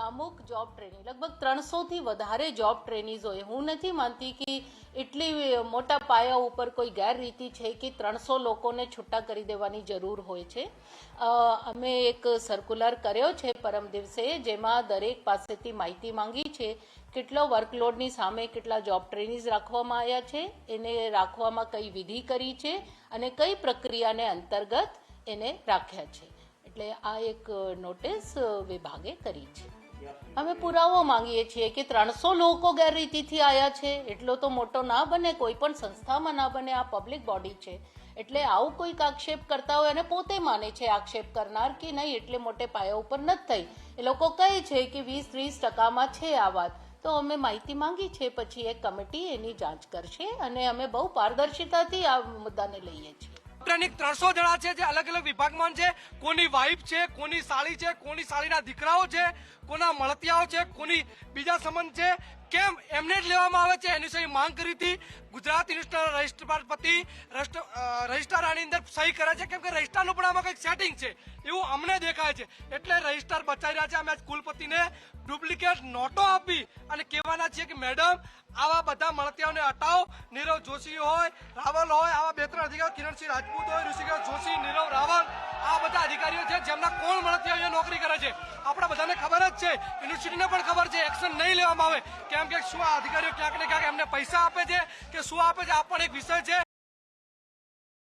અમુક job training લગભગ 300 થી વધારે જોબ ટ્રેનિંગ હોય. હું નથી માનતી કે એટલી મોટા પાયા ઉપર કોઈ ગેરરીતિ છે કે 300 લોકોને છૂટા કરી દેવાની જરૂર હોય છે. અમે એક સર્ક્યુલર કર્યો છે પરમ દિવસે, જેમાં દરેક પાસેથી માહિતી માંગી છે કેટલો વર્કલોડની સામે કેટલા જોબ ટ્રેનિંગ રાખવામાં આવ્યા છે, એને રાખવામાં કઈ વિધિ કરી છે અને કઈ પ્રક્રિયાને અંતર્ગત એને રાખ્યા છે. એટલે આ એક નોટિસ વિભાગે કરી છે. અમે પુરાવો માંગીએ છીએ કે 300 લોકો ગેરરીતિથી આવ્યા છે એટલો તો મોટો ના બને, કોઈ પણ સંસ્થામાં ના બને. આ પબ્લિક બોડી છે એટલે આવું કોઈક આક્ષેપ કરતા હોય અને પોતે માને છે આક્ષેપ કરનાર કે નહીં એટલે મોટે પાયા ઉપર નથી થઈ. એ લોકો કહે છે કે 20-30% છે આ વાત. તો અમે માહિતી માંગી છે, પછી એક કમિટી એની જાંચ કરશે અને અમે બહુ પારદર્શિતાથી આ મુદ્દાને લઈએ છીએ. 300 જણા છે જે અલગ અલગ વિભાગમાં છે. કોની વાઇફ છે, કોની સાળી છે, કોની સાળીના દીકરાઓ છે, કોના મળતિયાઓ છે, કોની બીજા સંબંધ છે. કેમ એમને જ લેવામાં આવે છે એની સહી માંગ કરી હતી. ગુજરાત યુનિવર્સિટીના રજિસ્ટ્રારપતિ રજિસ્ટ્રાર આની અંદર સહી કરે છે કેમ કે રજિસ્ટ્રારનું પણ આમાં કંઈક સેટિંગ છે એવું અમને દેખાય છે. એટલે રજિસ્ટ્રાર બચાવી રહ્યા છે. અમે આજ કુલપતિને ડુપ્લિકેટ નોટો આપી અને કહેવાના છીએ કે મેડમ આવા બધા મળતિયાઓને હટાવો. નીરવ જોશી હોય, રાવલ હોય, આવા 2-3 અધિકારીઓ, કિરણસિંહ રાજપૂત હોય, ઋષિકેશ જોશી, નીરવ રાવલ, આ બધા અધિકારીઓ છે જેમના કોણ મળતિયાઓ નોકરી કરે છે. આપણા બધાને ખબર જ છે, યુનિવર્સિટીને પણ ખબર છે. એક્શન નહીં લેવામાં આવે કેમ કે શું આ અધિકારીઓ ક્યાંક ને ક્યાંક એમને પૈસા આપે છે કે શું આપે છે આ પણ એક વિષય છે.